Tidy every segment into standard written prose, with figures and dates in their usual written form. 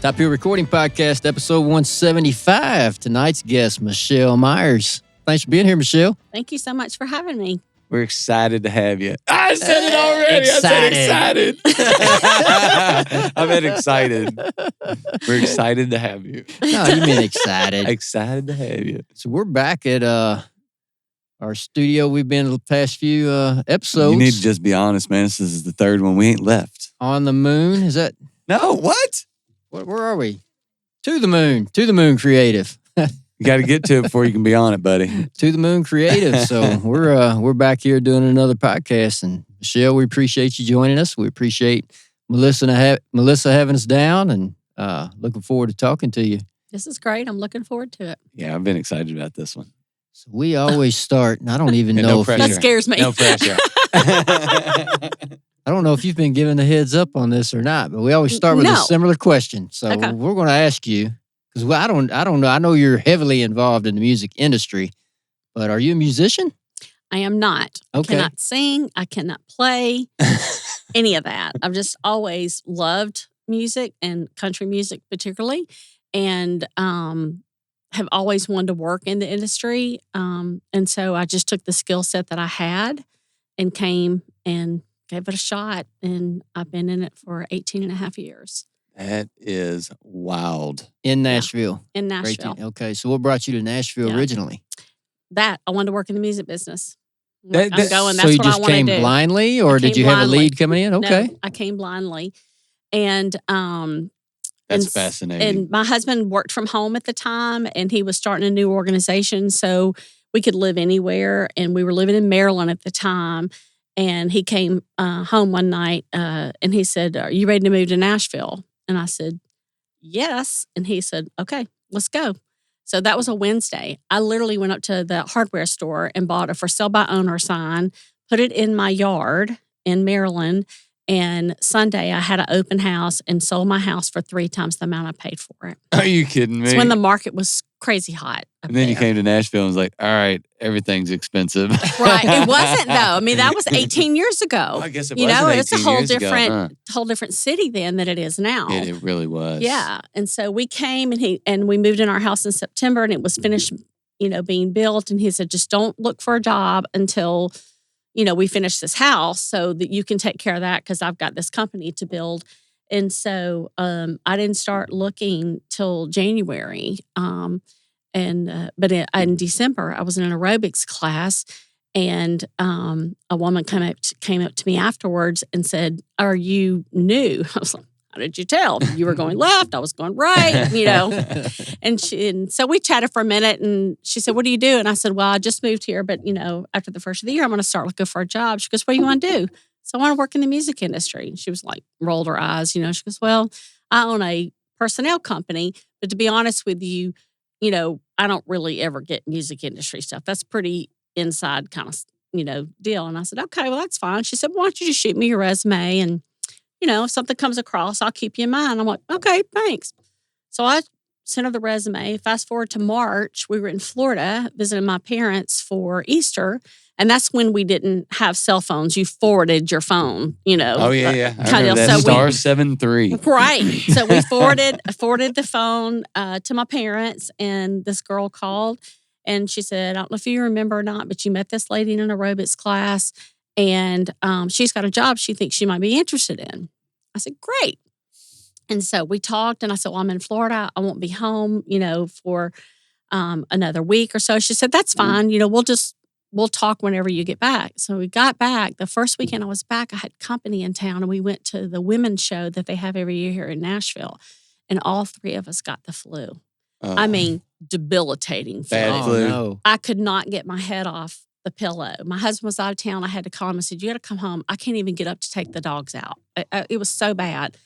Top Hill Recording Podcast, episode 175. Tonight's guest, Mechalle Myers. Thanks for being here, Mechalle. Thank you so much for having me. We're excited to have you. I said it already. Excited. I said excited. I meant excited. We're excited to have you. No, you mean excited. Excited to have you. So we're back at our studio. We've been the past few episodes. You need to just be honest, man. This is the third one. We ain't left. On the moon. Is that? No, what? Where are we? To the moon creative. You got to get to it before you can be on it, buddy. To the moon creative. So we're back here doing another podcast. And Mechalle, we appreciate you joining us. We appreciate Melissa having us down, and looking forward to talking to you. This is great. I'm looking forward to it. Yeah, I've been excited about this one. So we always start, and I don't even know if That scares me. No pressure. I don't know if you've been given a heads up on this or not, but we always start with a similar question. So we're going to ask you, because I don't know. I know you're heavily involved in the music industry, but are you a musician? I am not. Okay. I cannot sing. I cannot play any of that. I've just always loved music and country music particularly, and have always wanted to work in the industry. And so I just took the skill set that I had and came and gave it a shot, and I've been in it for 18 and a half years. That is wild. In Nashville? Yeah, in Nashville. Okay, so what brought you to Nashville originally? That, I wanted to work in the music business. So you just came blindly, or did you have a lead coming in? Okay. No, I came blindly. And that's fascinating. And my husband worked from home at the time, and he was starting a new organization, so we could live anywhere. And we were living in Maryland at the time. And he came home one night and he said, "Are you ready to move to Nashville?" And I said, "Yes." And he said, "Okay, let's go." So that was a Wednesday. I literally went up to the hardware store and bought a for sale by owner sign, put it in my yard in Maryland. And Sunday I had an open house and sold my house for 3 times the amount I paid for it. Are you kidding me? It's when the market was crazy hot. And then you came to Nashville and was like, all right, everything's expensive. Right. It wasn't, though. I mean, that was 18 years ago. I guess it was. It's a whole different city then than it is now. It really was. Yeah. And so we came and we moved in our house in September, and it was finished, being built. And he said, just don't look for a job until, we finish this house so that you can take care of that, because I've got this company to build. And so I didn't start looking till January. But in December, I was in an aerobics class, and a woman came up to me afterwards and said, "Are you new?" I was like, "How did you tell? You were going left, I was going right," And so we chatted for a minute, and she said, "What do you do?" And I said, "Well, I just moved here, but after the first of the year, I'm going to start looking for a job." She goes, "What do you want to do?" So I want to work in the music industry. And she was like, rolled her eyes, She goes, "Well, I own a personnel company, but to be honest with you, I don't really ever get music industry stuff. That's pretty inside kind of, deal." And I said, "Okay, well, that's fine." She said, "Why don't you just shoot me your resume? And, if something comes across, I'll keep you in mind." I'm like, "Okay, thanks." So I sent her the resume. Fast forward to March, we were in Florida visiting my parents for Easter. And that's when we didn't have cell phones. You forwarded your phone, Oh, yeah. I remember So that. *73. Right. So we forwarded the phone to my parents, and this girl called, and she said, "I don't know if you remember or not, but you met this lady in an aerobics class, and she's got a job she thinks she might be interested in." I said, "Great." And so we talked, and I said, "Well, I'm in Florida. I won't be home, for another week or so." She said, "That's fine. We'll talk whenever you get back." So we got back. The first weekend I was back, I had company in town, and we went to the women's show that they have every year here in Nashville. And all 3 of us got the flu. I mean, debilitating flu. Bad flu. No. I could not get my head off the pillow. My husband was out of town. I had to call him. I said, "You got to come home. I can't even get up to take the dogs out." It was so bad.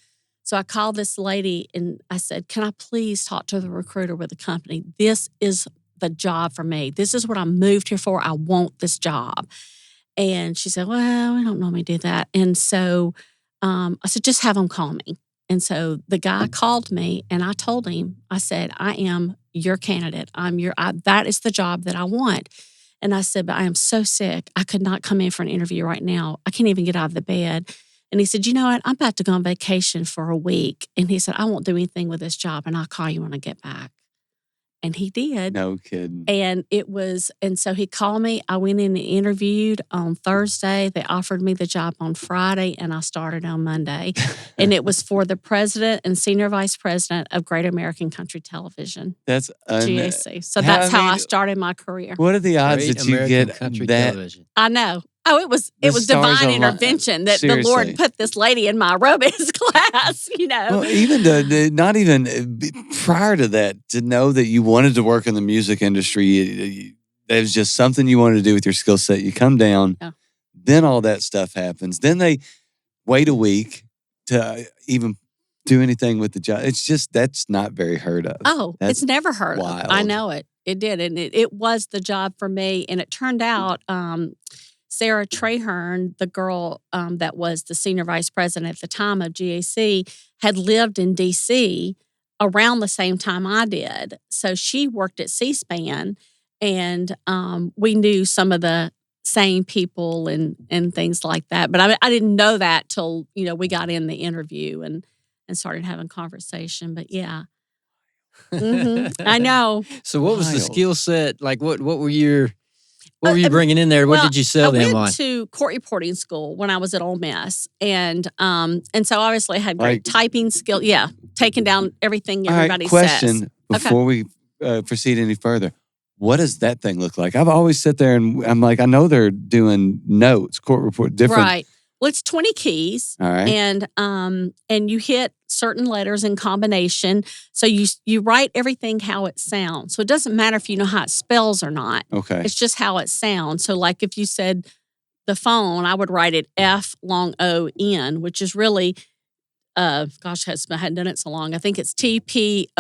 So I called this lady, and I said, "Can I please talk to the recruiter with the company? This is the job for me. This is what I moved here for. I want this job." And she said, "Well, we don't normally do that." And so I said, "Just have them call me." And so the guy called me, and I told him, I said, "I am your candidate. That is the job that I want." And I said, "But I am so sick. I could not come in for an interview right now. I can't even get out of the bed." And he said, you know what? I'm about to go on vacation for a week. And he said, I won't do anything with this job, and I'll call you when I get back. And he did. No kidding. And so he called me. I went in and interviewed on Thursday. They offered me the job on Friday, and I started on Monday. And it was for the president and senior vice president of Great American Country Television, That's GAC. So that's how I started my career. What are the odds Great that you American get Country that? Television. I know. Oh, it was stars divine align. intervention that the Lord Seriously. put this lady in my aerobics class, Well, even not even prior to that, to know that you wanted to work in the music industry, that was just something you wanted to do with your skill set. You come down, then all that stuff happens. Then they wait a week to even do anything with the job. It's just, that's not very heard of. Oh, That's it's never heard wild. of. I know it. It did. And it was the job for me. And it turned out Sarah Trahern, the girl that was the senior vice president at the time of GAC, had lived in D.C. around the same time I did. So she worked at C-SPAN, and we knew some of the same people and things like that. But I didn't know that till, we got in the interview and started having conversation. But yeah. I know. So what was the Wild. skill set? Like what were you bringing in there? What did you sell them I on? went to court reporting school when I was at Ole Miss, and so obviously I had great typing skill. Yeah, taking down everything everybody All right, question says. before we proceed any further. What does that thing look like? I've always sit there and I'm like, I know they're doing notes, court report, different. Right. Well, it's 20 keys. All right. And you hit certain letters in combination. So you write everything how it sounds. So it doesn't matter if you know how it spells or not. Okay. It's just how it sounds. So like if you said the phone, I would write it F-long-O-N, which is really, I hadn't done it so long. I think it's T-P-O-E-P-B.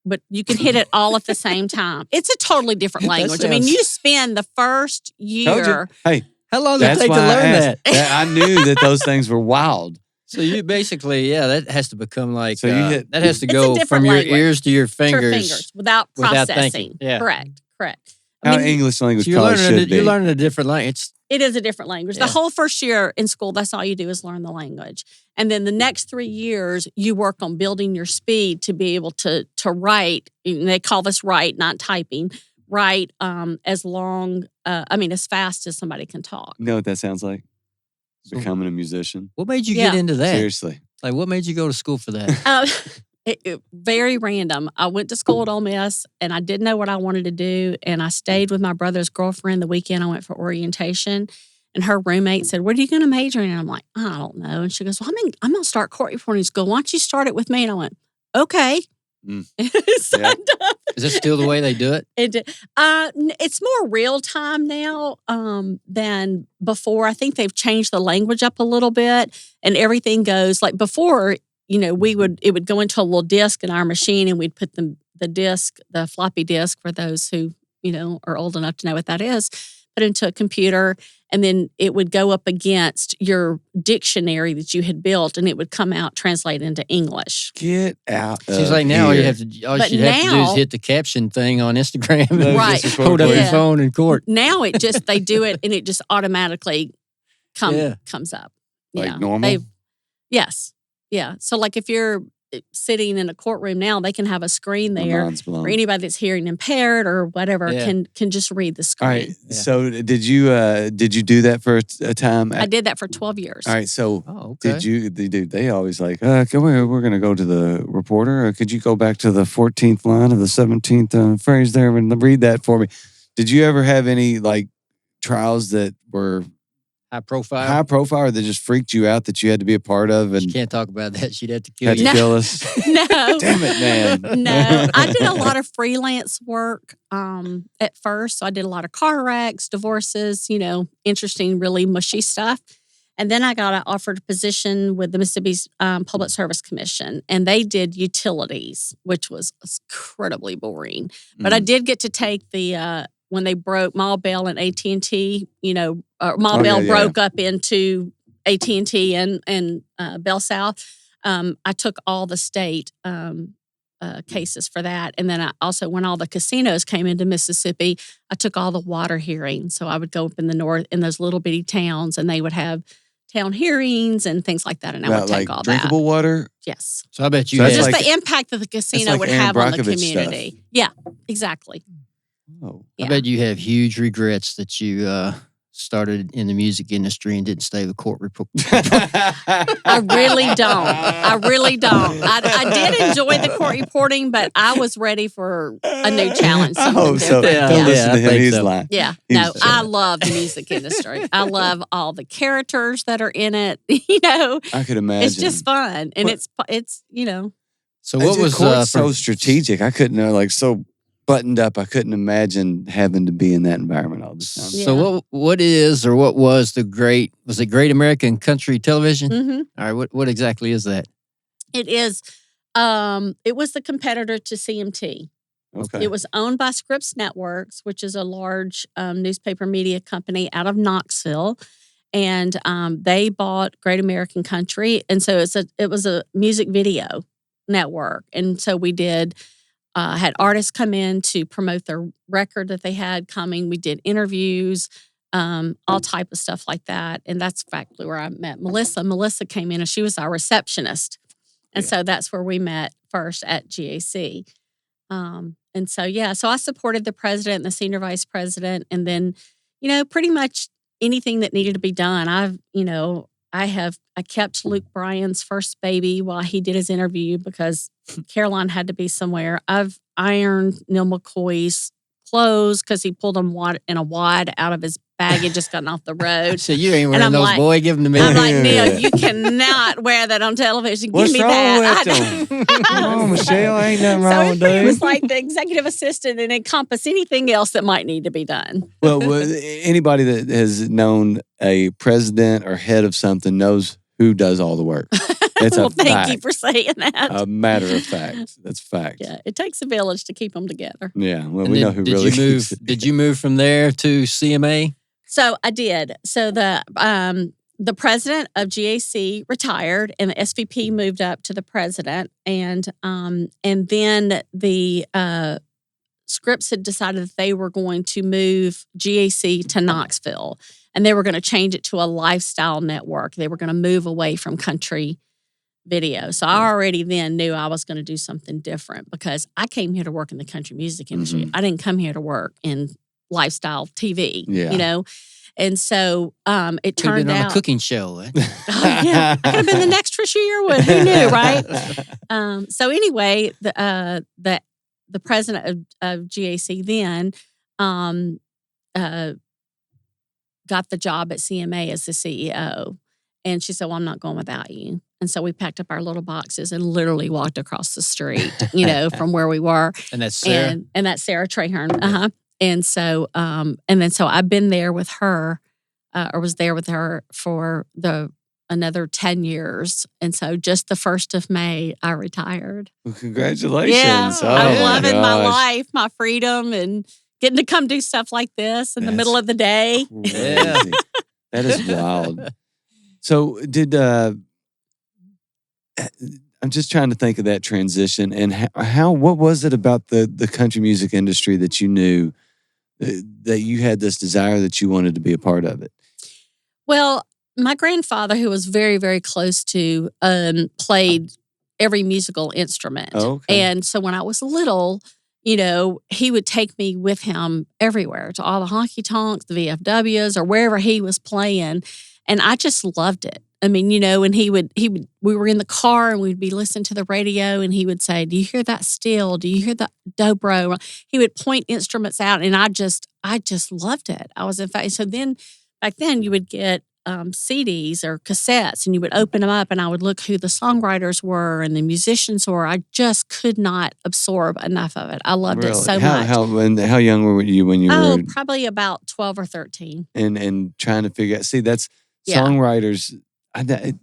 But you can hit it all at the same time. It's a totally different language. I mean, you spend the first year. Hey. How long did it take to why learn I that? I knew that those things were wild. So you basically, that has to become like, So you hit- that has to It's a go different from your language. ears to your To your fingers. without without processing. thinking. Yeah. Correct. How English language So you're college should be. you're learning a different language. It is a different language. Yeah. The whole first year in school, that's all you do is learn the language. And then the next 3 years, you work on building your speed to be able to write. And they call this write, not typing. Write as fast as somebody can talk. You know what that sounds like? Becoming a musician. What made you get into that? Seriously. Like, what made you go to school for that? Very random. I went to school at Ole Miss, and I didn't know what I wanted to do. And I stayed with my brother's girlfriend the weekend I went for orientation. And her roommate said, "What are you going to major in?" And I'm like, "I don't know." And she goes, "Well, I'm going to start court reporting school. Why don't you start it with me?" And I went, "Okay." Signed up. Is that still the way they do it? It's more real time now than before. I think they've changed the language up a little bit, and everything goes like before. It would go into a little disc in our machine, and we'd put the floppy disk for those who are old enough to know what that is, put into a computer, and then it would go up against your dictionary that you had built, and it would come out translated into English. Get out. Seems like now all you here. have to do is hit the caption thing on Instagram and Right. just hold up your phone in court. Now they do it, and it just automatically comes up. Like normal? Yes. Yeah. So like if you're sitting in a courtroom now, they can have a screen there for anybody that's hearing impaired or whatever can just read the screen. All right. Yeah. So did you do that for a time? I did that for 12 years. All right. So okay. they always like, we're going to go to the reporter. Could you go back to the 14th line of the 17th phrase there and read that for me? Did you ever have any like trials that were high profile or that just freaked you out that you had to be a part of? And she can't talk about that. She'd have to kill you. Had to kill us. No. Damn it, man. No. I did a lot of freelance work at first. So I did a lot of car wrecks, divorces, interesting, really mushy stuff. And then I got offered a position with the Mississippi Public Service Commission, and they did utilities, which was incredibly boring. But I did get to take the when they broke Ma Bell and AT&T, Ma Bell broke up into AT&T and Bell South. I took all the state cases for that. And then I also, when all the casinos came into Mississippi, I took all the water hearings. So I would go up in the north in those little bitty towns, and they would have town hearings and things like that. And I would take all drinkable that. water. Yes. So I bet you So had, Just like- the impact that the casino like would Aaron have on the Brockovich community. stuff. Yeah, exactly. Oh. Yeah. I bet you have huge regrets that you started in the music industry and didn't stay with court report. I really don't. I did enjoy the court reporting, but I was ready for a new challenge. Something So different. don't Yeah, listen I to him. think He's so. lying. Yeah. He's No, I lying. love the music industry. I love all the characters that are in it. You know, I could imagine. it's just fun. And it's you know. So what was court's so for- strategic? I couldn't so buttoned up. I couldn't imagine having to be in that environment all the time. Yeah. So what is or what was was it Great American Country Television? Mhm. All right, what exactly is that? It is. It was the competitor to CMT. Okay. It was owned by Scripps Networks, which is a large newspaper media company out of Knoxville, and they bought Great American Country, and so it was a music video network, and so we did. Had artists come in to promote their record that they had coming. We did interviews, all type of stuff like that. And that's actually where I met Melissa. Melissa came in and she was our receptionist. And so that's where we met first at GAC. And so, so I supported the president and the senior vice president. And then, pretty much anything that needed to be done. I kept Luke Bryan's first baby while he did his interview because Caroline had to be somewhere. I've ironed Neil McCoy's clothes because he pulled them in a wad out of his bag and just gotten off the road. So you ain't And I'm wearing those, like- boy. Give them to me. I'm like, Neil, you cannot wear that on television. What's Give me wrong that. with them? Oh, Michelle, ain't nothing So wrong with it was that. like the executive assistant and encompass anything else that might need to be done. Well, anybody that has known a president or head of something knows who does all the work. It's Well, a thank fact. you for saying that. A matter of fact. That's fact. Yeah, it takes a village to keep them together. Yeah. Well, And we then know who did really you move? keeps it. Did you move from there to CMA? So I did. So the president of GAC retired, and the SVP moved up to the president, and then the Scripps had decided that they were going to move GAC to Knoxville, and they were going to change it to a lifestyle network. They were going to move away from country video. So I already then knew I was going to do something different because I came here to work in the country music industry. Mhm. I didn't come here to work in lifestyle TV, Yeah. And so it Could have turned been on out. a cooking show. Eh? Oh, yeah, I could have been the next Trisha Yearwood. Who knew, right? So anyway, the president of GAC then got the job at CMA as the CEO, and she said, "Well, I'm not going without you." And so we packed up our little boxes and literally walked across the street, from where we were. And that's Sarah. And that's Sarah Trahern. And so, so I've been there with her, or was there with her for another 10 years. And so just the 1st of May, I retired. Well, congratulations. Yeah, Oh, I'm loving my gosh. life, my freedom, and getting to come do stuff like this in the middle of the day. Yeah. Crazy. That is wild. So I'm just trying to think of that transition and what was it about the country music industry that you knew that you had this desire that you wanted to be a part of it? Well, my grandfather, who was very, very close to, played every musical instrument. Oh, okay. And so when I was little, he would take me with him everywhere to all the honky tonks, the VFWs, or wherever he was playing. And I just loved it. I mean, and we were in the car and we'd be listening to the radio and he would say, "Do you hear that steel? Do you hear that dobro?" He would point instruments out and I just loved it. I was in fact, so then back then you would get CDs or cassettes and you would open them up and I would look who the songwriters were and the musicians were. I just could not absorb enough of it. I loved it so much. How young were you when you were? Probably about 12 or 13. And trying to figure out. See, that's Yeah. songwriters. It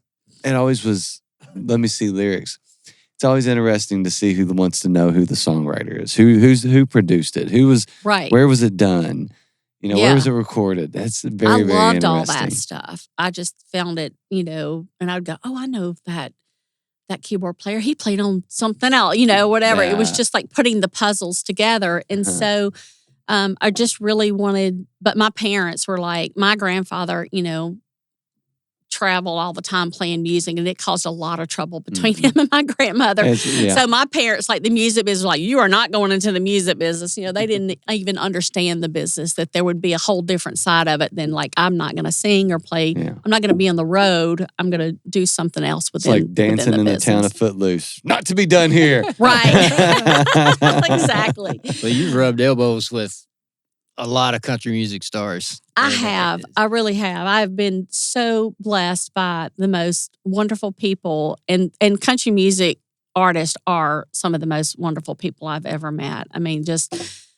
always was. Let me see lyrics. It's always interesting to see who wants to know who the songwriter is, who produced it, who was Right. where was it done, where Yeah. was it recorded. That's very I very loved interesting. all that stuff. I just found it, and I would go, "Oh, I know that that keyboard player, he played on something else, whatever. It was just like putting the puzzles together. And so I just really wanted, but my parents were like, my grandfather, travel all the time playing music, and it caused a lot of trouble between him and my grandmother. So my parents, like the music business, like, you are not going into the music business. They didn't even understand the business, that there would be a whole different side of it than like, I'm not going to sing or play. Yeah. I'm not going to be on the road. I'm going to do something else within. It's like dancing in the town of Footloose. Not to be done here. Right. Exactly. Well, you've rubbed elbows with a lot of country music stars. I have. I really have. I've been so blessed by the most wonderful people, and country music artists are some of the most wonderful people I've ever met. I mean,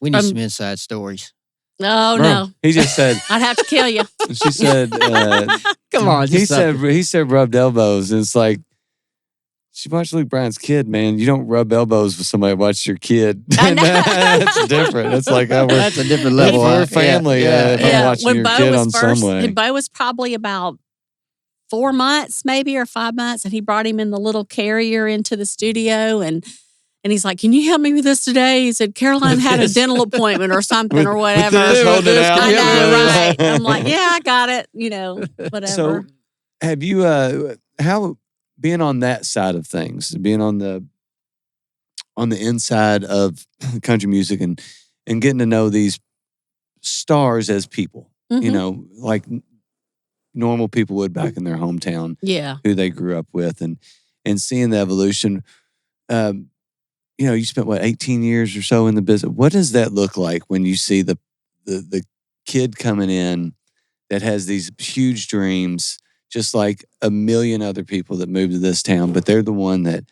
we need some inside stories. Oh, no. He just said, I'd have to kill you. She said, come on. He said rubbed elbows. And it's like, she watched Luke Bryan's kid, man. You don't rub elbows with somebody who watches your kid. That's different. It's like, that's a different level. We're family. Watching when your Bo kid was on first, some way. Bo was probably about 4 months, maybe, or 5 months, and he brought him in the little carrier into the studio, and he's like, "Can you help me with this today?" He said, "Caroline had a dental appointment or something or whatever." Hold it out. I know, right? I'm like, "Yeah, I got it." Whatever. So, have you how being on that side of things, being on the inside of country music and getting to know these stars as people, like normal people would back in their hometown, who they grew up with, and seeing the evolution. You spent 18 years or so in the business. What does that look like when you see the kid coming in that has these huge dreams, just like a million other people that moved to this town, but they're the one that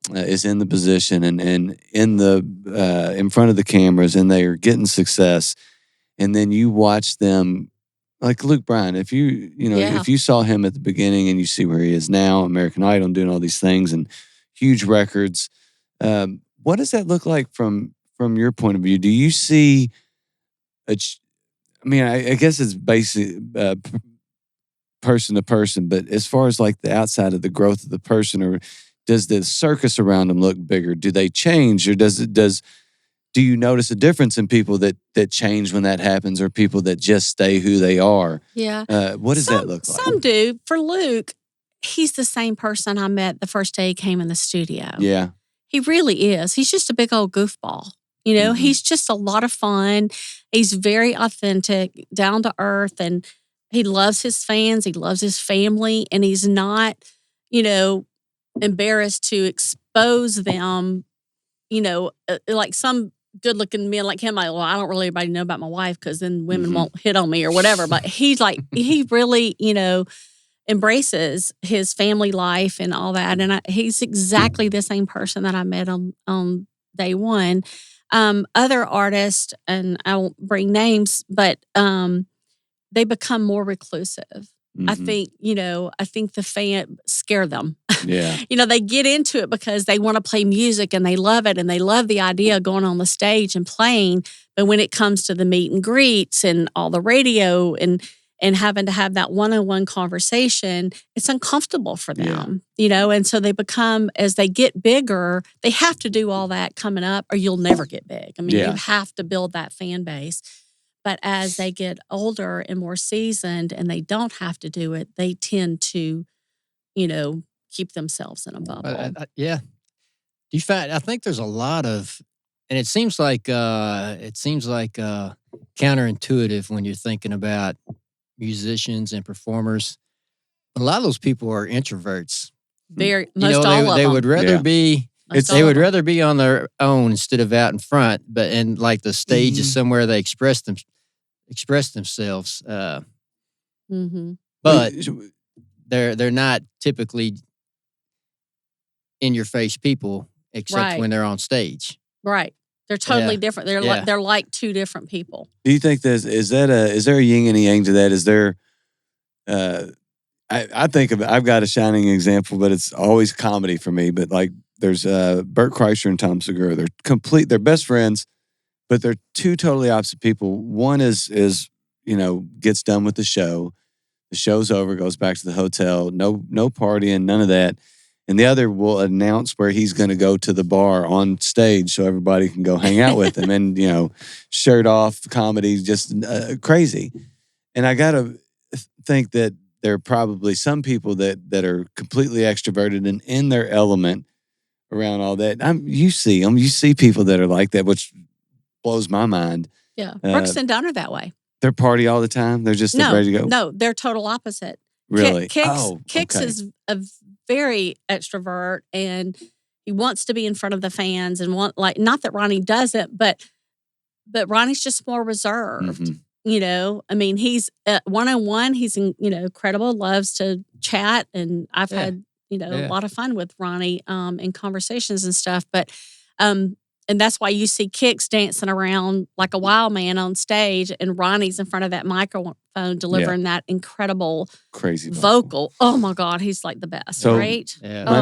is in the position and in front of the cameras, and they are getting success. And then you watch them, like Luke Bryan. If if you saw him at the beginning and you see where he is now, American Idol, and doing all these things and huge records, what does that look like from your point of view? Do you see I guess it's basically person to person, but as far as like the outside of the growth of the person, or does the circus around them look bigger? Do they change, or do you notice a difference in people that change when that happens, or people that just stay who they are? Yeah. What does that look like? Some do. For Luke, he's the same person I met the first day he came in the studio. Yeah. He really is. He's just a big old goofball. He's just a lot of fun. He's very authentic, down to earth, and he loves his fans. He loves his family, and he's not, embarrassed to expose them, like some good-looking men like him. Like, well, I don't really everybody know about my wife because then women won't hit on me or whatever. But he's like, he really, embraces his family life and all that. And he's exactly the same person that I met on day one. Other artists, and I won't bring names, but they become more reclusive. I think the fan scare them. Yeah. They get into it because they want to play music and they love it and they love the idea of going on the stage and playing. But when it comes to the meet and greets and all the radio and having to have that one-on-one conversation, it's uncomfortable for them, and so they become, as they get bigger, they have to do all that coming up or you'll never get big. I mean, you have to build that fan base. But as they get older and more seasoned and they don't have to do it, they tend to, keep themselves in a bubble. Yeah. Do you find, I think there's a lot of, and it seems like counterintuitive when you're thinking about musicians and performers. A lot of those people are introverts. Most all of them. They would rather be. They would rather be on their own instead of out in front. And like the stage is somewhere they express themselves. But they're not typically in your face people except when they're on stage. Right. They're totally different. They're like two different people. Do you think is there a yin and a yang to that? Is there I think I've got a shining example, but it's always comedy for me. But like there's Bert Kreischer and Tom Segura. They're best friends, but they're two totally opposite people. One is gets done with the show's over, goes back to the hotel, no partying, none of that. and the other will announce where he's going to go to the bar on stage so everybody can go hang out with him. And, shirt off comedy, just crazy. And I got to think that there are probably some people that are completely extroverted and in their element around all that. You see them. You see people that are like that, which blows my mind. Yeah. Brooks and Dunn are that way. They're party all the time. They're just ready to go. No, they're total opposite. Really? Kix is a very extrovert, and he wants to be in front of the fans and not that Ronnie doesn't, but Ronnie's just more reserved. Mm-hmm. I mean, he's one-on-one. He's incredible. Loves to chat, and I've had a lot of fun with Ronnie in conversations and stuff. But and that's why you see Kix dancing around like a wild man on stage, and Ronnie's in front of that microphone delivering that incredible, crazy vocal. Oh my God, he's like the best, right? Yeah. My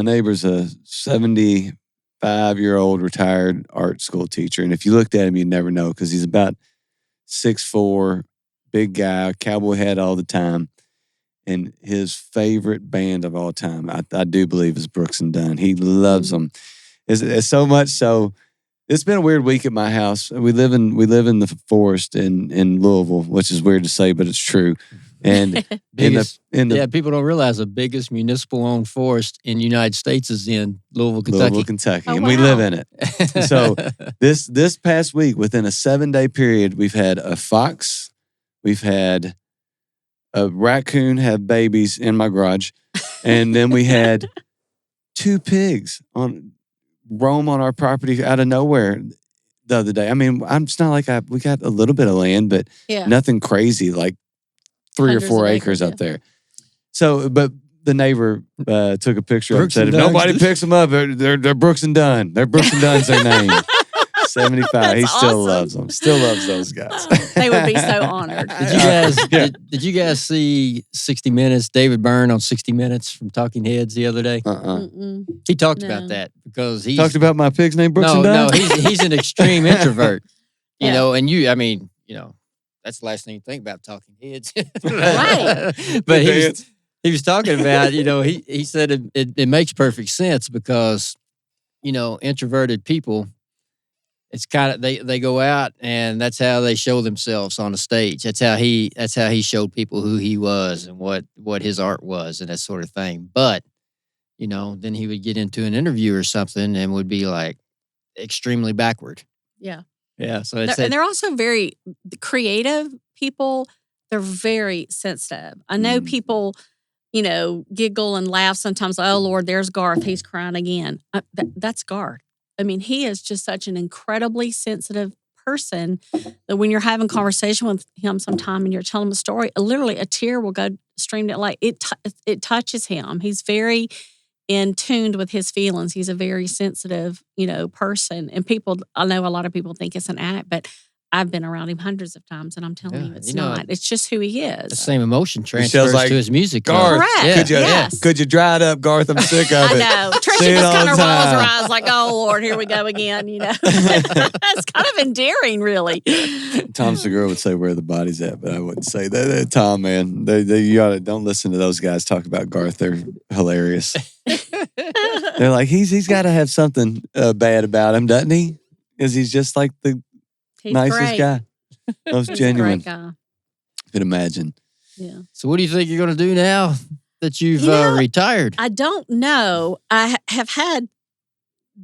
neighbor's a 75-year-old retired art school teacher, and if you looked at him, you'd never know because he's about 6'4", big guy, cowboy hat all the time. And his favorite band of all time, I do believe, is Brooks and Dunn. He loves them. It's so much so. It's been a weird week at my house. We live in the forest in Louisville, which is weird to say, but it's true. And people don't realize the biggest municipal-owned forest in the United States is in Louisville, Kentucky. Oh, and we live in it. So this past week, within a 7-day period, we've had a fox, we've had a raccoon have babies in my garage, and then we had 2 pigs roam on our property out of nowhere the other day. I mean, it's not like we got a little bit of land, but nothing crazy, like 3 or 4 acres up there. So, but the neighbor took a picture and said, if nobody picks them up, they're Brooks and Dunn. They're Brooks and Dunn's their name. 75. That's he still awesome. loves them. Still loves those guys. They would be so honored. Did you guys see 60 Minutes, David Byrne on 60 Minutes from Talking Heads the other day? He talked about that because he talked about my pig's name, Brooks and Dunn? No, he's an extreme introvert. You know, and that's the last thing you think about Talking Heads. Right. But he was talking about, he said it makes perfect sense because, introverted people, it's kind of they go out and that's how they show themselves on the stage. That's how he showed people who he was and what his art was and that sort of thing. But, then he would get into an interview or something and would be like extremely backward. Yeah. Yeah. So and they're also very creative people. They're very sensitive. I know people, giggle and laugh sometimes. Oh Lord, there's Garth. He's crying again. That's Garth. I mean, he is just such an incredibly sensitive person that when you're having conversation with him sometime and you're telling him a story, literally a tear will go stream down. Like it touches him. He's very in tuned with his feelings. He's a very sensitive, person. And I know a lot of people think it's an act, but I've been around him hundreds of times, and I'm telling you, it's not. It's just who he is. The same emotion transfers to his music. Garth, correct. Could you dry it up, Garth? I'm sick of it. I know. Tricia just kind of rolls her eyes like, "Oh Lord, here we go again." It's kind of endearing, really. Tom Segura would say, "Where the body's at," but I wouldn't say that. Tom, man, you don't listen to those guys talk about Garth. They're hilarious. They're like, he's got to have something bad about him, doesn't he? Because he's just like the nicest great. guy, most genuine. Great guy. You can imagine. Yeah. So, what do you think you're going to do now that you've retired? I don't know. I have had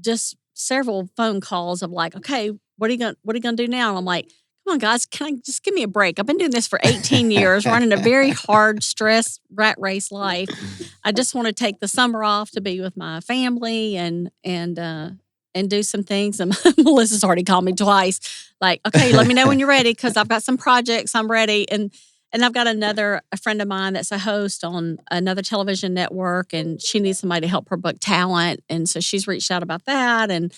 just several phone calls of like, okay, what are you going to do now? And I'm like, come on, guys, can I just give me a break? I've been doing this for 18 years, running a very hard, stress, rat race life. I just want to take the summer off to be with my family and do some things. And Melissa's already called me twice. Like, okay, let me know when you're ready because I've got some projects. I'm ready. And I've got a friend of mine that's a host on another television network, and she needs somebody to help her book talent. And so she's reached out about that. And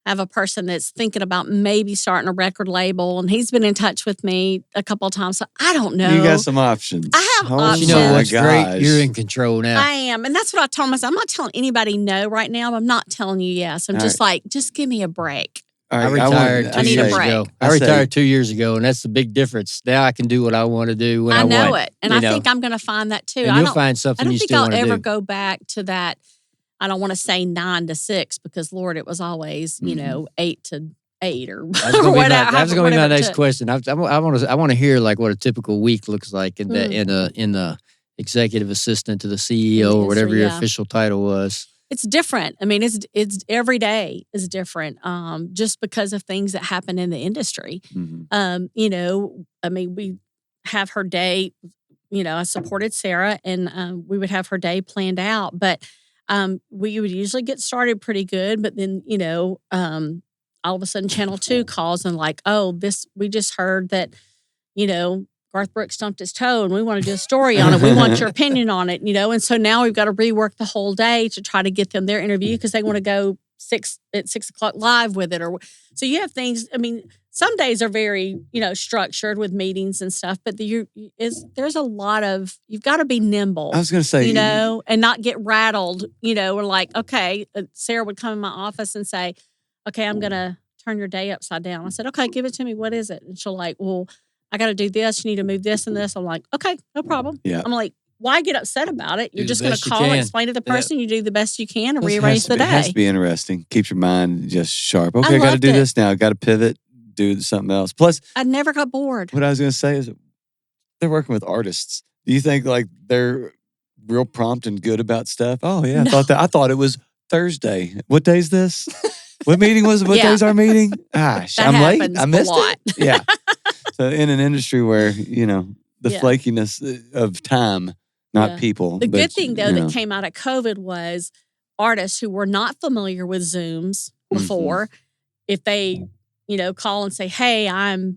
I have a person that's thinking about maybe starting a record label, and he's been in touch with me a couple of times. So I don't know. You got some options. I have options. You know what's great? You're in control now. I am. And that's what I told myself. I'm not telling anybody no right now. I'm not telling you yes. I'm just give me a break. I retired 2 I need a years break. ago. I retired 2 years ago, and that's the big difference. Now I can do what I want to do when I want. I know it. And I think I'm going to find that too. And you'll find something you still want to do. I don't think I'll ever go back to that I don't want to say 9 to 6 because Lord, it was always, 8 to 8 or That's gonna be whatever. that's going to be my whatever it next took. question. I want to hear like what a typical week looks like in the executive assistant to the CEO or whatever your official title was. It's different. I mean, it's every day is different. Just because of things that happen in the industry. I mean, we have her day. I supported Sarah, and we would have her day planned out, but. We would usually get started pretty good, but then, all of a sudden Channel 2 calls and like, we just heard that, Garth Brooks stumped his toe and we want to do a story on it. We want your opinion on it, and so now we've got to rework the whole day to try to get them their interview because they want to go 6 o'clock live with it. So you have things, I mean, some days are very, structured with meetings and stuff, but there's a lot of, you've got to be nimble. I was going to say, and not get rattled, or like, okay, Sarah would come in my office and say, okay, I'm going to turn your day upside down. I said, okay, give it to me. What is it? And she'll like, well, I got to do this. You need to move this and this. I'm like, okay, no problem. Yeah. I'm like, why get upset about it? You're just going to you call and can. explain to the person. You do the best you can and It rearrange the day. It has to be interesting. Keeps your mind just sharp. Okay, I got to loved do it. this now. I got to pivot, do something else. Plus, I never got bored. what I was going to say is they're working with artists. Do you think like they're real prompt and good about stuff? Oh yeah, No. I thought it was Thursday. What day's this? What meeting was it? What day's our meeting? Gosh, That I'm late. happens I missed a lot. it. Yeah. So in an industry where, the Yeah. flakiness of time, not Yeah. people. The but, good thing, though, that came out of COVID was artists who were not familiar with Zooms before, if they, call and say, hey, I'm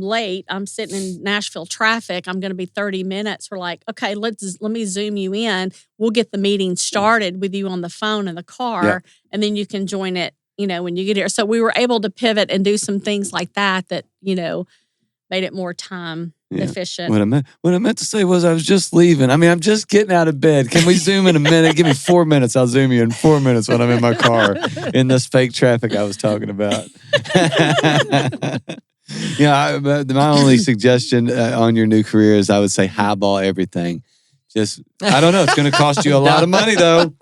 late. I'm sitting in Nashville traffic. I'm going to be 30 minutes. We're like, okay, let me Zoom you in. We'll get the meeting started with you on the phone in the car, and then you can join it, when you get here. So we were able to pivot and do some things like that, made it more time efficient. What I meant to say was I was just leaving. I mean, I'm just getting out of bed. Can we Zoom in a minute? Give me 4 minutes. I'll Zoom you in 4 minutes when I'm in my car in this fake traffic I was talking about. My only suggestion on your new career is I would say highball everything. Just, I don't know. It's going to cost you a lot of money, though.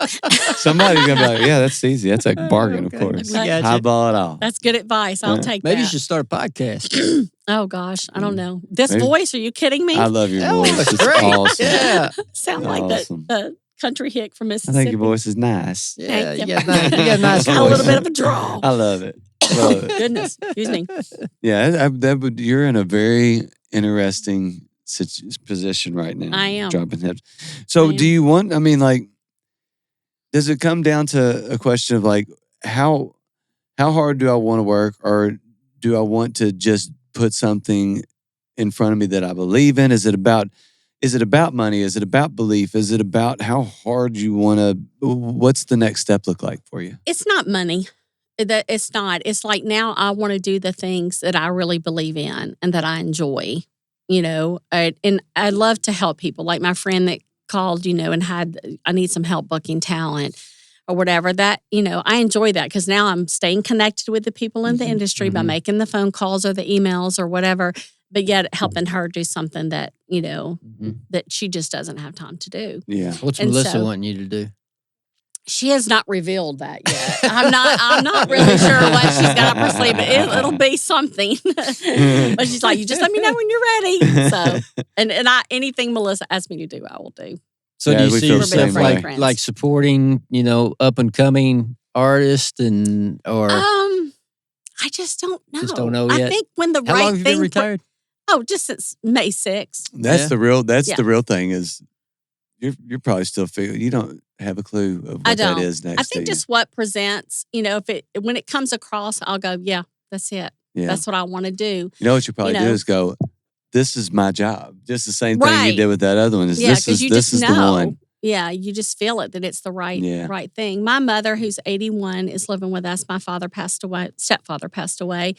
Somebody's going to be like, yeah, that's easy. That's a bargain, of course. We got you. Highball it all. That's good advice. I'll take Maybe that. you should start a podcast. Oh, gosh. I don't know. This Maybe. voice, are you kidding me? I love your Oh, voice. that's It's great. awesome. Yeah. Sound like Awesome. the country hick from I Mississippi. think your voice is nice. Yeah, Thank you you. got a nice Got a voice. little bit of a draw. I love it. Love it. Goodness. Excuse me. Yeah, you're in a very interesting position right now. I am. Dropping hips. So I do you want, does it come down to a question of like, how hard do I want to work, or do I want to just put something in front of me that I believe in? Is it about money? Is it about belief? Is it about how hard you want to, what's the next step look like for you? It's not money. It's not. It's like now I want to do the things that I really believe in and that I enjoy, and I love to help people. Like my friend that called, and I need some help booking talent or whatever. That, I enjoy that because now I'm staying connected with the people in the industry by making the phone calls or the emails or whatever, but yet helping her do something that, that she just doesn't have time to do. Yeah. What's And Melissa so- wanting you to do? She has not revealed that yet. I'm not really sure what she's got up her sleeve, but it'll be something. But she's like, you just let me know when you're ready. So, and anything Melissa asks me to do, I will do. So Yeah, do you we see feel the yourself same way. like supporting, up and coming artists or I just don't know. Just don't know I yet? think when the how right long have you thing. been retired? Just since May 6th. That's Yeah. the real. That's Yeah. the real thing. Is you're probably still figuring. You don't have a clue of what I that don't. is next. I think to just what presents. When it comes across, I'll go, yeah, that's it. you. Yeah. That's what I want to do. You know what you probably do know. is go, this is my job. Just the same thing you Right. did with that other one. Is Yeah, this because is you this just is know. the one. Yeah, you just feel it that it's the right thing. My mother, who's 81, is living with us. My father passed away, stepfather passed away,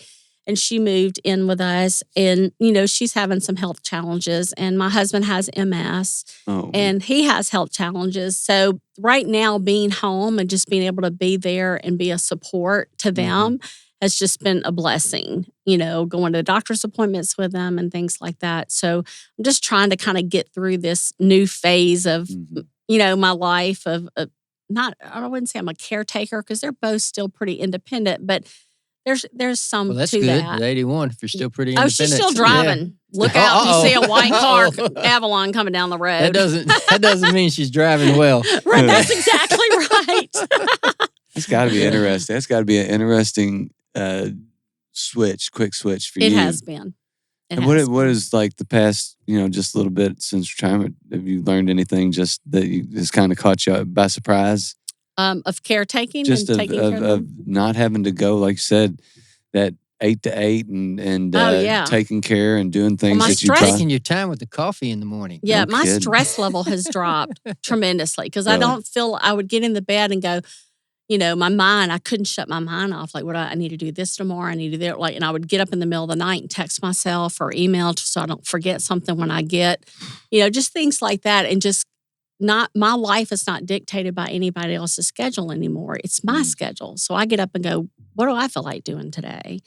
and she moved in with us. And, she's having some health challenges. And my husband has MS, Oh, and he has health challenges. So right now, being home and just being able to be there and be a support to them has just been a blessing, going to doctor's appointments with them and things like that. So I'm just trying to kind of get through this new phase of, my life of I wouldn't say I'm a caretaker because they're both still pretty independent, but there's some Well, that's to good. that. At 81, if you're still pretty Oh, independent. she's still driving. Yeah. Look out! Uh-oh. You see a white car, Avalon coming down the road. That doesn't mean she's driving well. Right, that's exactly right. It's got to be interesting. That's got to be an interesting quick switch for you. It has been. And what is like the past, just a little bit since retirement? Have you learned anything just that just kind of caught you by surprise? Of caretaking, just and taking care of not having to go, like you said, that 8 to 8 and taking care and doing things my that you stress- Taking your time with the coffee in the morning. Yeah, No my kidding. stress level has dropped tremendously because I Really? don't feel I would get in the bed and go, my mind, I couldn't shut my mind off. Like, I need to do this tomorrow. I need to do that. Like, and I would get up in the middle of the night and text myself or email so I don't forget something when I get, just things like that. And just my life is not dictated by anybody else's schedule anymore. It's my schedule. So I get up and go, what do I feel like doing today?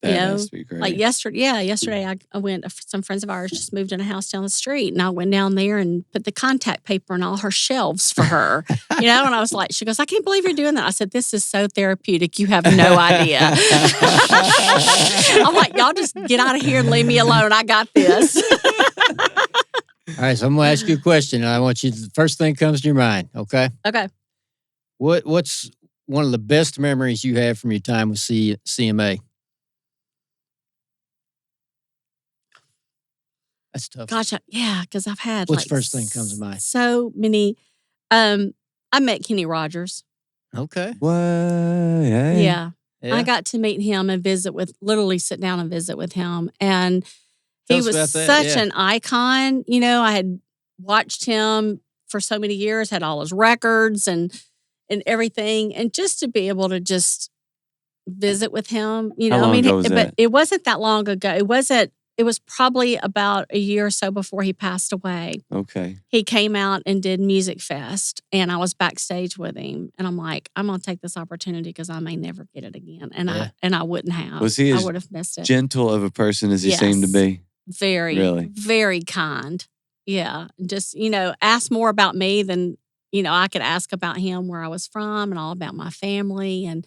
That has to be great. Like yesterday I went, some friends of ours just moved in a house down the street and I went down there and put the contact paper on all her shelves for her, and I was like, she goes, I can't believe you're doing that. I said, this is so therapeutic. You have no idea. I'm like, y'all just get out of here and leave me alone. I got this. All right, so I'm going to ask you a question. And I want you, the first thing comes to your mind, okay? Okay. What's one of the best memories you have from your time with CMA? That's tough. Gosh, because I've had What's the first thing comes to mind? So many. I met Kenny Rogers. Okay. What? Hey. Yeah. I got to meet him and literally sit down and visit with him. And he Tell us was about that, such an icon. I had watched him for so many years, had all his records and everything. And just to be able to just visit with him, How long ago was but that? it wasn't that long ago. It was probably about a year or so before he passed away. Okay. He came out and did Music Fest, and I was backstage with him. And I'm like, I'm going to take this opportunity because I may never get it again. And I wouldn't have. Was he I as would have missed it. gentle of a person as he Yes. seemed to be? Very, Really? very kind. Yeah. Just, ask more about me than, I could ask about him, where I was from and all about my family. And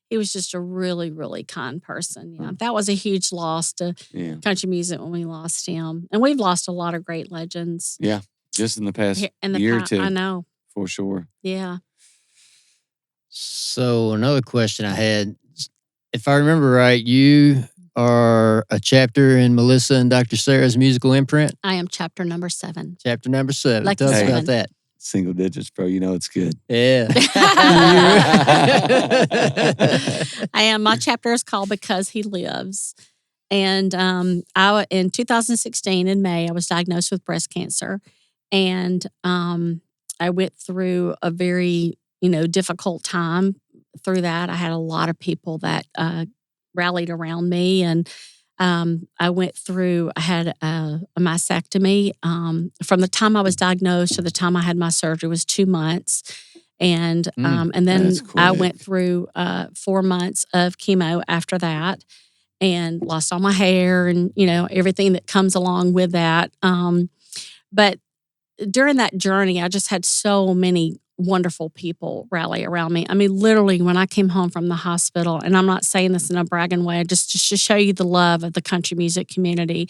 he was just a really, really kind person. That was a huge loss to country music when we lost him. And we've lost a lot of great legends. Yeah. Just in the past In the year or two. I know. For sure. Yeah. So another question I had, if I remember right, you are a chapter in Melissa and Dr. Sarah's musical imprint. I am chapter number 7. Chapter number 7. Lucky Tell us 7. about that. Single digits, bro. You know it's good. Yeah. I am. My chapter is called Because He Lives. And in 2016, in May, I was diagnosed with breast cancer. And I went through a very, difficult time through that. I had a lot of people that rallied around me. And I had a mastectomy. From the time I was diagnosed to the time I had my surgery was 2 months. And then I went through 4 months of chemo after that and lost all my hair and, everything that comes along with that. But during that journey, I just had so many wonderful people rally around me. I mean, literally, when I came home from the hospital, and I'm not saying this in a bragging way, just to show you the love of the country music community.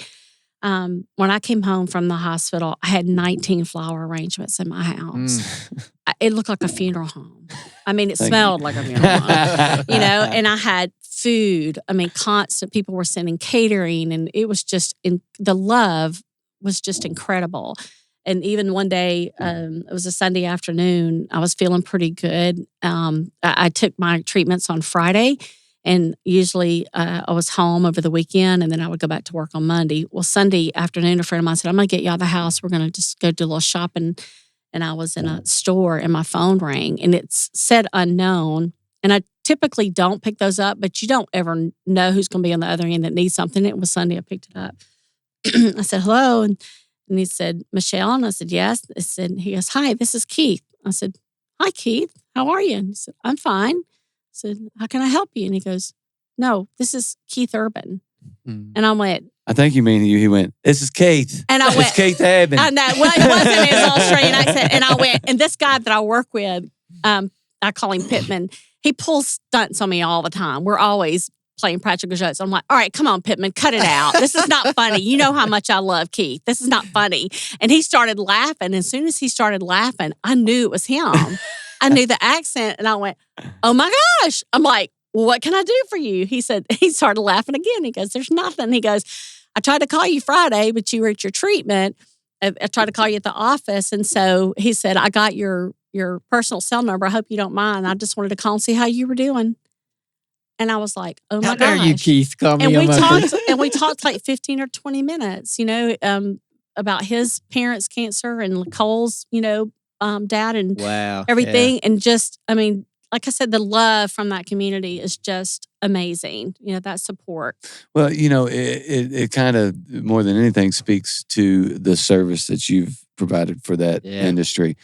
When I came home from the hospital, I had 19 flower arrangements in my house. It looked like a funeral home. I mean, it smelled like a funeral home, and I had food. I mean, constant people were sending catering, and it was just, the love was just incredible. And even one day, it was a Sunday afternoon, I was feeling pretty good. I took my treatments on Friday, and usually I was home over the weekend, and then I would go back to work on Monday. Well, Sunday afternoon, a friend of mine said, I'm going to get you out of the house. We're going to just go do a little shopping. And I was in a store, and my phone rang, and it said unknown. And I typically don't pick those up, but you don't ever know who's going to be on the other end that needs something. It was Sunday. I picked it up. I said, hello. And he said, Michelle? And I said, yes. He goes, hi, this is Keith. I said, hi, Keith. How are you? And he said, I'm fine. I said, how can I help you? And he goes, no, this is Keith Urban. And I went, I think you mean he went, this is Keith. And I went, it's Keith Urban. I know. Well, it wasn't his Australian accent. And I went, and this guy that I work with I call him Pittman. He pulls stunts on me all the time. We're always playing practical jokes. I'm like, all right, come on, Pittman, cut it out. This is not funny. You know how much I love Keith. This is not funny. And he started laughing. As soon as he started laughing, I knew it was him. I knew the accent, and I went, oh my gosh. I'm like, well, what can I do for you? He started laughing again. He goes, there's nothing. He goes, I tried to call you Friday, but you were at your treatment. I tried to call you at the office. And so he said, I got your personal cell number. I hope you don't mind. I just wanted to call and see how you were doing. And I was like, oh my gosh. How dare you, Keith, call me and on my we talked like 15 or 20 minutes, about his parents' cancer and Nicole's, dad and everything. And just, like I said, the love from that community is just amazing. That support. Well, it kind of more than anything speaks to the service that you've provided for that industry.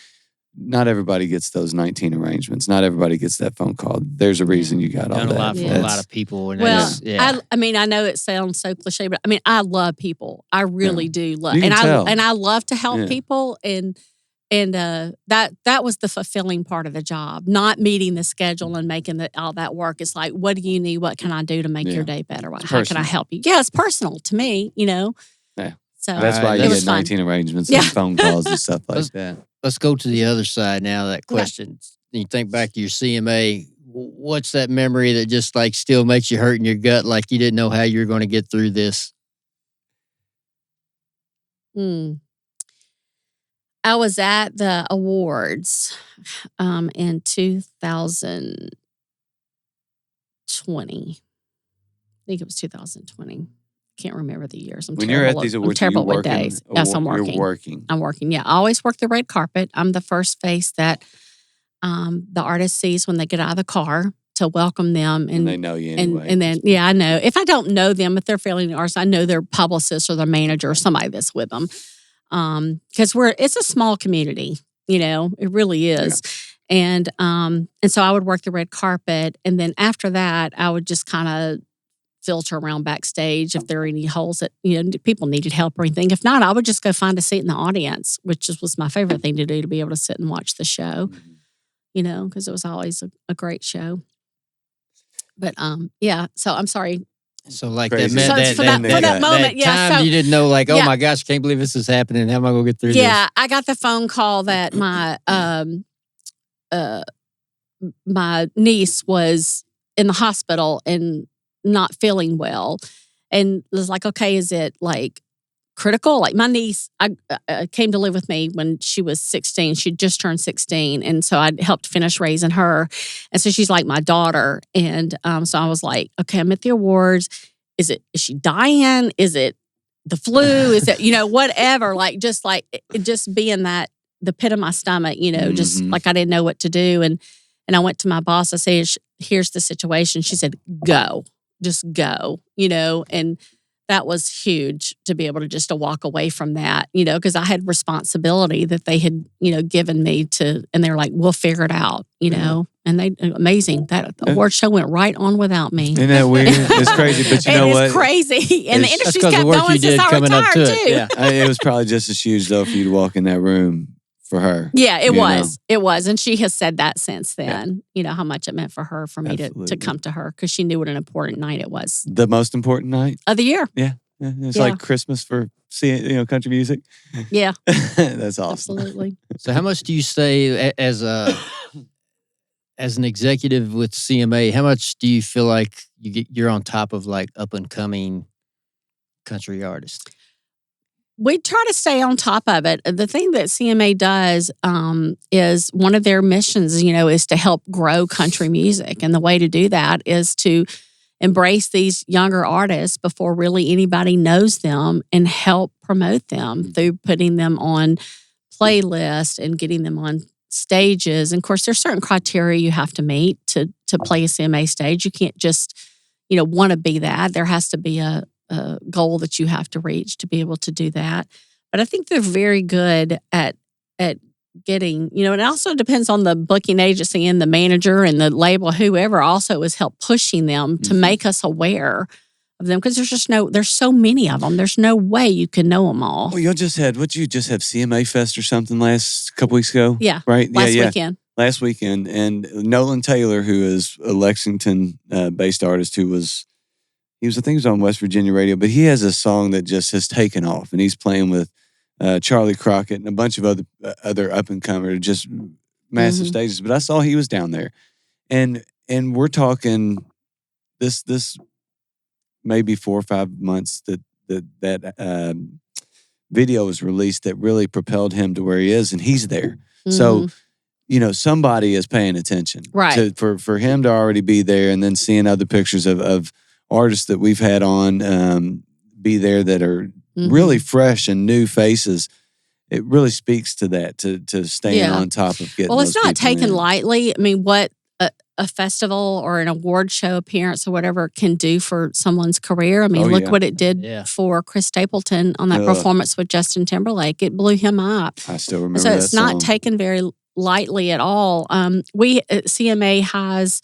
Not everybody gets those 19 arrangements. Not everybody gets that phone call. There's a reason you got all that. A lot for a lot of people. And I know it sounds so cliche, but I love people. I really do love, and I love to help people. And that was the fulfilling part of the job, not meeting the schedule and making all that work. It's like, what do you need? What can I do to make your day better? How can I help you? Yeah, it's personal to me, Yeah. So that's why you get 19 arrangements and phone calls and stuff like that. Let's go to the other side now of that question. You think back to your CMA, what's that memory that just like still makes you hurt in your gut, like you didn't know how you were going to get through this? I was at the awards in 2020. I think it was 2020. Can't remember the years. When you're at these awards, I'm terrible with days. Yes, I'm working. You're working. I'm working. Yeah, I always work the red carpet. I'm the first face that the artist sees when they get out of the car to welcome them, and they know you anyway. And then I know if I don't know them, if they're fairly new artists, I know their publicist or their manager or somebody that's with them. Because it's a small community, it really is. Yeah. And so I would work the red carpet, and then after that, I would just kind of filter around backstage if there are any holes that people needed help or anything. If not, I would just go find a seat in the audience, which was my favorite thing to do, to be able to sit and watch the show. Because it was always a great show. But so I'm sorry. So like Crazy. that moment, time you didn't know, like, oh my gosh, can't believe this is happening. How am I going to get through this? Yeah, I got the phone call that my niece was in the hospital and not feeling well, and it was like, okay, is it like critical? Like my niece, I came to live with me when she was 16. She just turned 16, and so I helped finish raising her, and so she's like my daughter. And so I was like, okay, I'm at the awards. Is she dying? Is it the flu? Is it whatever? Like just being that the pit of my stomach, just like I didn't know what to do. And I went to my boss. I said, here's the situation. She said, go, just go, and that was huge to be able to just to walk away from that, because I had responsibility that they had, given me to, and they were like, we'll figure it out, and amazing. That award show went right on without me. Isn't that weird? It's crazy, but you know what? It's crazy. And the industry's kept going since I retired too. Yeah. It was probably just as huge though for you to walk in that room for her. Yeah, it was. It was. And she has said that since then, how much it meant for her, for me to come to her, because she knew what an important night it was. The most important night? Of the year. Yeah. It's like Christmas for country music. Yeah. That's awesome. Absolutely. So how much do you say as an executive with CMA, how much do you feel like you're on top of like up and coming country artists? We try to stay on top of it. The thing that CMA does is one of their missions, is to help grow country music. And the way to do that is to embrace these younger artists before really anybody knows them and help promote them through putting them on playlists and getting them on stages. And of course, there's certain criteria you have to meet to play a CMA stage. You can't just, want to be that. There has to be a goal that you have to reach to be able to do that. But I think they're very good at getting, and it also depends on the booking agency and the manager and the label, whoever also has helped pushing them to make us aware of them, because there's so many of them. There's no way you can know them all. Well, you just have CMA Fest or something last couple weeks ago? Yeah. Right? Last weekend. last weekend, and Nolan Taylor, who is a Lexington-based artist, he was I think he was on West Virginia radio, but he has a song that just has taken off, and he's playing with Charlie Crockett and a bunch of other up-and-comers, just massive stages. But I saw he was down there, and we're talking this maybe 4 or 5 months that video was released that really propelled him to where he is, and he's there. So, somebody is paying attention. Right. For him to already be there, and then seeing other pictures of artists that we've had on be there that are really fresh and new faces. It really speaks to that, to staying on top of getting. Well, it's those not people taken in. lightly. I mean, what a festival or an award show appearance or whatever can do for someone's career. I mean, look what it did for Chris Stapleton on that performance with Justin Timberlake. It blew him up. I still remember so that it's not song. taken very lightly at all. We at CMA has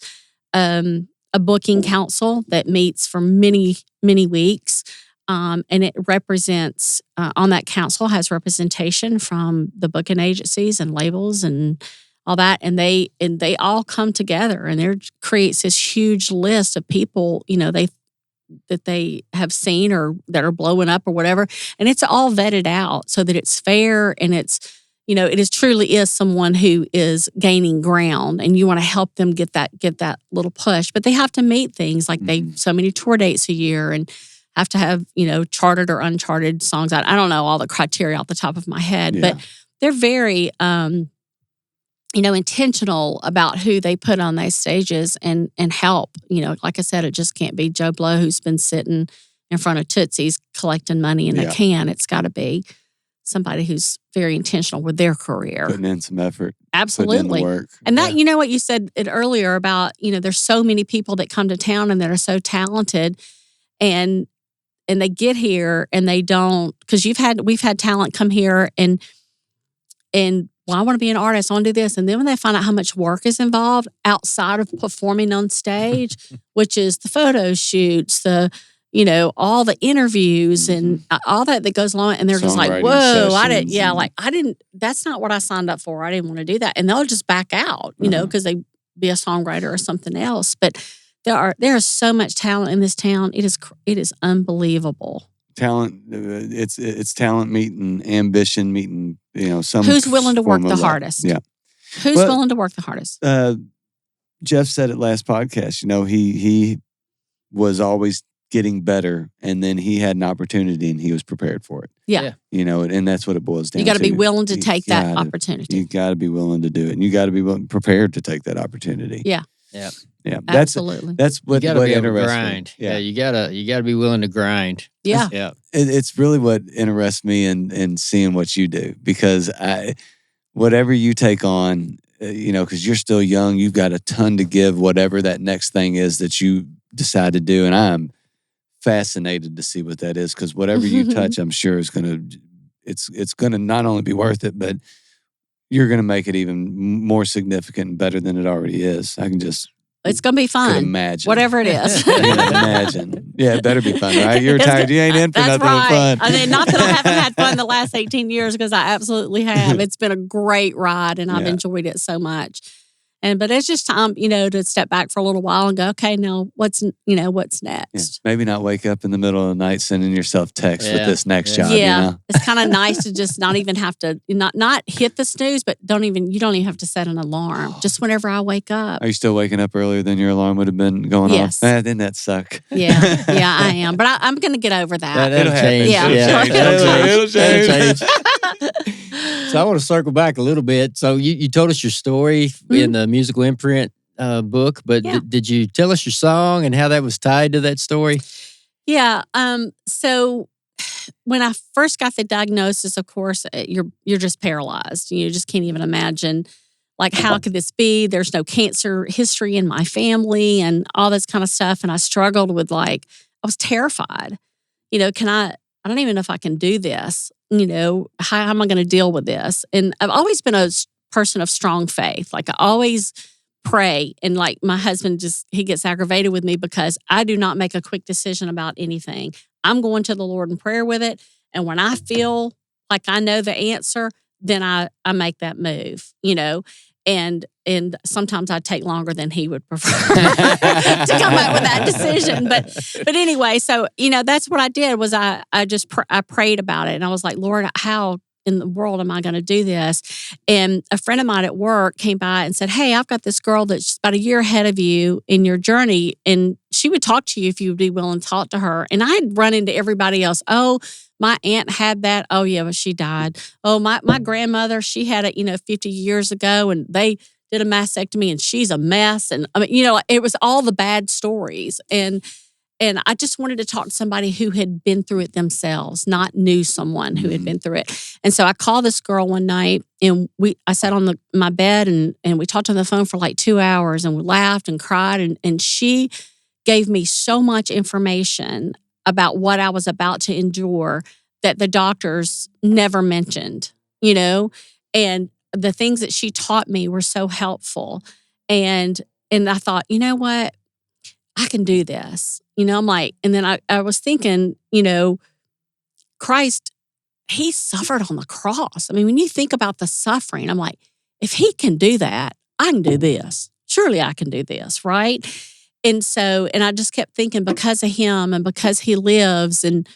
a booking council that meets for many, many weeks. And it represents, on that council has representation from the booking agencies and labels and all that. And they all come together, and there creates this huge list of people, that they have seen or that are blowing up or whatever. And it's all vetted out so that it's fair, and it's, it truly is someone who is gaining ground, and you want to help them get that little push. But they have to meet things like so many tour dates a year, and have to have, charted or uncharted songs. I don't know all the criteria off the top of my head, but they're very, intentional about who they put on those stages and help. Like I said, it just can't be Joe Blow who's been sitting in front of Tootsie's collecting money in a can. It's got to be somebody who's very intentional with their career. Putting in some effort. Absolutely. Putting in the work. And that, what you said it earlier about, there's so many people that come to town and that are so talented, and they get here and they don't, because we've had talent come here and well, I want to be an artist, I want to do this. And then when they find out how much work is involved outside of performing on stage, which is the photo shoots, the, all the interviews and all that goes along. And they're just like, whoa, that's not what I signed up for. I didn't want to do that. And they'll just back out, because they be a songwriter or something else. But there is so much talent in this town. It is unbelievable. Talent, it's talent meeting ambition meeting. Some who's willing to work the hardest. Yeah, who's willing to work the hardest. Jeff said it last podcast. He was always getting better, and then he had an opportunity, and he was prepared for it. Yeah, and that's what it boils down to. You got to be willing to take that opportunity. You got to be willing to do it, and you got to be prepared to take that opportunity. Yeah. Yeah, absolutely. That's what you gotta be able to interests grind. me. Yeah, you gotta be willing to grind. Yeah, yeah. It's really what interests me in seeing what you do, because whatever you take on, because you're still young, you've got a ton to give. Whatever that next thing is that you decide to do, and I'm fascinated to see what that is, because whatever you touch, I'm sure is it's gonna not only be worth it, but you're gonna make it even more significant and better than it already is. I can just. It's going to be fun. Imagine. Whatever it is. Imagine. Yeah, it better be fun, right? You're retired. You ain't in for nothing but fun. I mean, not that I haven't had fun the last 18 years, because I absolutely have. It's been a great ride, and I've enjoyed it so much. But it's just time, to step back for a little while and go, okay, now what's next? Yeah. Maybe not wake up in the middle of the night sending yourself texts with this next job. Yeah, it's kind of nice to just not even have to not hit the snooze, but you don't even have to set an alarm. Just whenever I wake up. Are you still waking up earlier than your alarm would have been going off? Didn't that suck? Yeah, I am. But I'm going to get over that. That'll change. Yeah. It'll change. So I want to circle back a little bit. So you told us your story in the Musical Imprint book, but did you tell us your song and how that was tied to that story? Yeah. So when I first got the diagnosis, of course, you're just paralyzed. You just can't even imagine, like, how could this be? There's no cancer history in my family and all this kind of stuff. And I struggled with, I was terrified. I don't even know if I can do this. How am I going to deal with this? And I've always been a person of strong faith. I always pray. And my husband he gets aggravated with me because I do not make a quick decision about anything. I'm going to the Lord in prayer with it. And when I feel like I know the answer, then I make that move, And sometimes I'd take longer than he would prefer to come up with that decision. But anyway, so, that's what I did was I prayed about it. And I was like, Lord, how in the world am I going to do this? And a friend of mine at work came by and said, hey, I've got this girl that's about a year ahead of you in your journey. And she would talk to you if you would be willing to talk to her. And I had run into everybody else. Oh, my aunt had that. Oh, yeah, but she died. Oh, my grandmother, she had it, 50 years ago, and they did a mastectomy, and she's a mess. And I mean, it was all the bad stories. And I just wanted to talk to somebody who had been through it themselves, not knew someone who had been through it. And so I called this girl one night, and I sat on my bed, and we talked on the phone for like 2 hours, and we laughed and cried, and she gave me so much information about what I was about to endure that the doctors never mentioned, and the things that she taught me were so helpful. And I thought, you know what? I can do this. I'm like, and then I was thinking, Christ, he suffered on the cross. I mean, when you think about the suffering, I'm like, if he can do that, I can do this. Surely I can do this, right? And so, and I just kept thinking because of him and because he lives and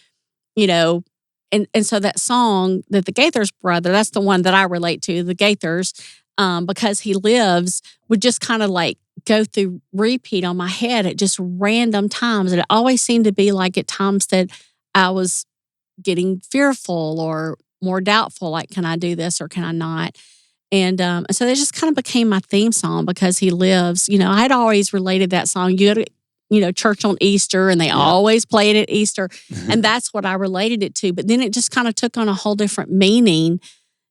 so that song that the Gaithers brother, that's the one that I relate to, the Gaithers, because he lives, would just kind of like go through repeat on my head at just random times. And it always seemed to be like at times that I was getting fearful or more doubtful, like, can I do this or can I not? And so that just kind of became my theme song because he lives. I had always related that song. You go to, church on Easter and they always play it at Easter. And that's what I related it to. But then it just kind of took on a whole different meaning,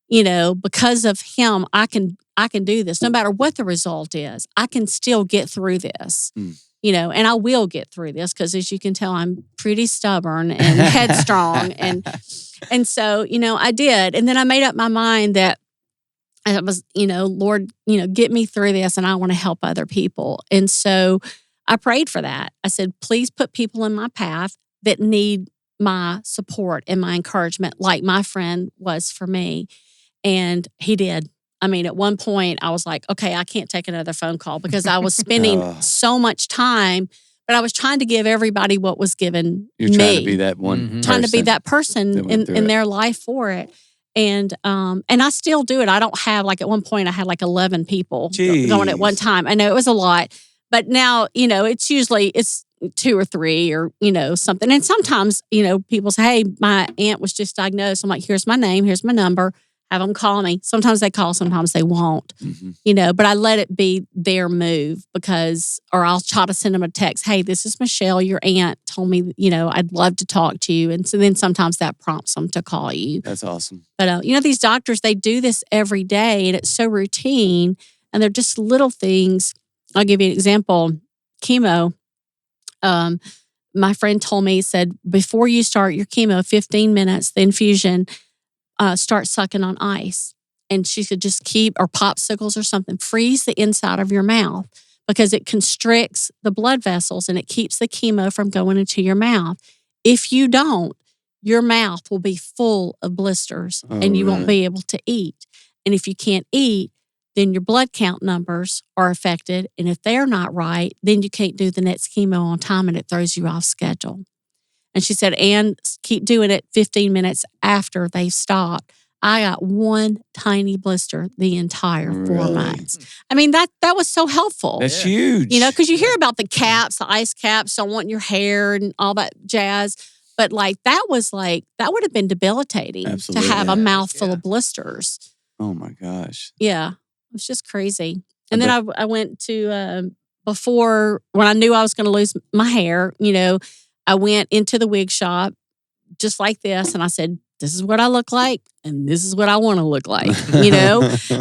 because of him, I can do this. No matter what the result is, I can still get through this. And I will get through this because as you can tell, I'm pretty stubborn and headstrong. And so, I did. And then I made up my mind that I was, Lord, get me through this and I want to help other people. And so I prayed for that. I said, please put people in my path that need my support and my encouragement like my friend was for me. And he did. I mean, at one point I was like, okay, I can't take another phone call because I was spending so much time, but I was trying to give everybody what was given You're me. trying to be that one Trying to be that person in their life for it. And I still do it. I don't have, like at one point I had like 11 people going at one time. I know it was a lot, but now, it's usually, it's 2 or 3 or, something. And sometimes, people say, hey, my aunt was just diagnosed. I'm like, here's my name, here's my number. Have them call me. Sometimes they call, sometimes they won't, but I let it be their move or I'll try to send them a text. Hey, this is Mechalle. Your aunt told me, I'd love to talk to you. And so then sometimes that prompts them to call you. That's awesome. But, these doctors, they do this every day and it's so routine and they're just little things. I'll give you an example. Chemo. My friend told me, he said, before you start your chemo, 15 minutes, the infusion, start sucking on ice. And she could just or popsicles or something, freeze the inside of your mouth because it constricts the blood vessels and it keeps the chemo from going into your mouth. If you don't, your mouth will be full of blisters and you won't be able to eat. And if you can't eat, then your blood count numbers are affected. And if they're not right, then you can't do the next chemo on time and it throws you off schedule. And she said, and keep doing it 15 minutes after they stopped. I got one tiny blister the entire 4 months. I mean, that was so helpful. That's huge. Because you hear about the caps, the ice caps, don't want your hair and all that jazz. But that would have been debilitating to have a mouthful of blisters. Oh my gosh. Yeah, it was just crazy. And then I went to, before, when I knew I was going to lose my hair, I went into the wig shop just like this and I said, this is what I look like and this is what I want to look like,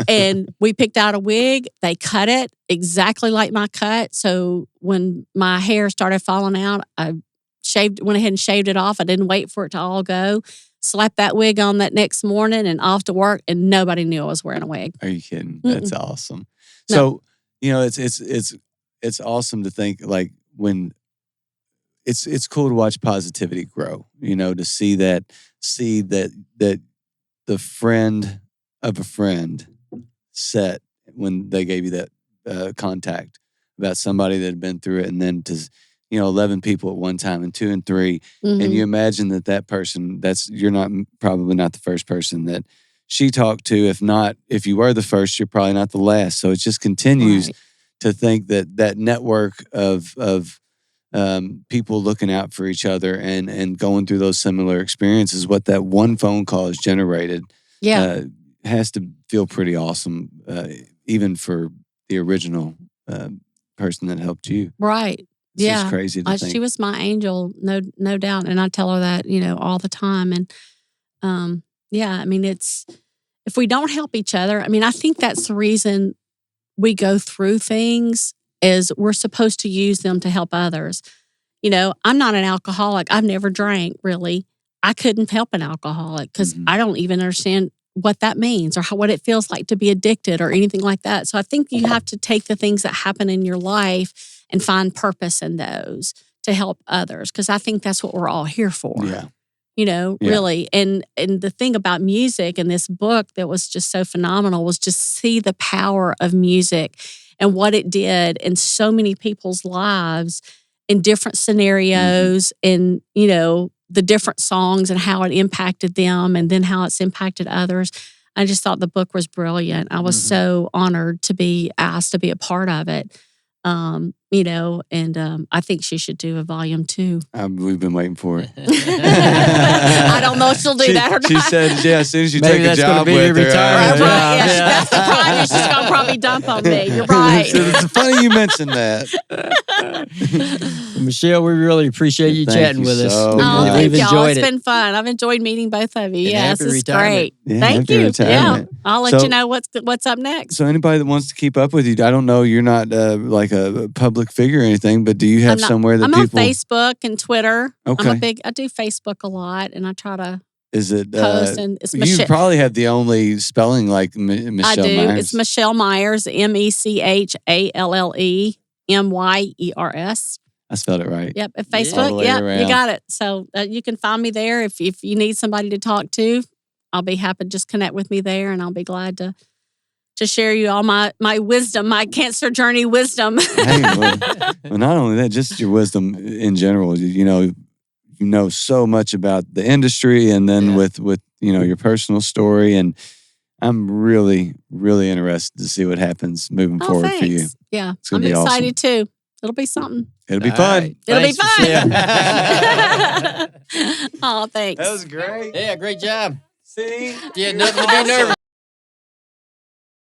And we picked out a wig. They cut it exactly like my cut. So when my hair started falling out, I went ahead and shaved it off. I didn't wait for it to all go. Slapped that wig on that next morning and off to work and nobody knew I was wearing a wig. Are you kidding? That's awesome. So, it's awesome to think like when it's cool to watch positivity grow, to see that the friend of a friend set when they gave you that contact about somebody that had been through it, and then to 11 people at one time and 2 and 3, and you imagine that person, you're probably not the first person that she talked to. If you were the first, you're probably not the last. So it just continues to think that network of people looking out for each other and going through those similar experiences, what that one phone call has generated, has to feel pretty awesome, even for the original person that helped you. Right. It's just crazy to think. She was my angel, no doubt. And I tell her that, all the time. And I mean, if we don't help each other, I mean, I think that's the reason we go through things, is we're supposed to use them to help others. I'm not an alcoholic. I've never drank, really. I couldn't help an alcoholic because I don't even understand what that means or what it feels like to be addicted or anything like that. So I think you have to take the things that happen in your life and find purpose in those to help others, because I think that's what we're all here for. Really. And the thing about music and this book that was just so phenomenal was just see the power of music and what it did in so many people's lives in different scenarios, and, the different songs and how it impacted them and then how it's impacted others. I just thought the book was brilliant. I was so honored to be asked to be a part of it. And I think she should do a volume 2. We've been waiting for it. I don't know if she'll do that or not. She said, as soon as you take a job with her. That's the project she's going to probably dump on me. You're right. It's funny you mentioned that. Michelle, we really appreciate you chatting with us. Thank y'all. It's been fun. I've enjoyed meeting both of you. Yes, it's great. Yeah, thank you. Retirement. Yeah, I'll let you know what's up next. So anybody that wants to keep up with you, I don't know, you're not like a public figure or anything, but do you have somewhere that I'm people... on Facebook and Twitter. Okay. I do Facebook a lot, and I try to Is it post. And it's you probably have the only spelling like Michelle I do. Myers. It's Michelle Myers, MECHALLEMYERS. I spelled it right. Yep, at Facebook. Yeah, you got it. So you can find me there if you need somebody to talk to. I'll be happy to just connect with me there, and I'll be glad to share you all my wisdom, my cancer journey wisdom. Well, not only that, just your wisdom in general. You know so much about the industry, and then with your personal story, and I'm really, really interested to see what happens moving forward for you. Yeah, I'm excited too. It'll be something. It'll be fun. Right. It'll Thanks, be fun. Michelle. Oh, thanks. That was great. Yeah, great job. See? Yeah, nothing to be nervous.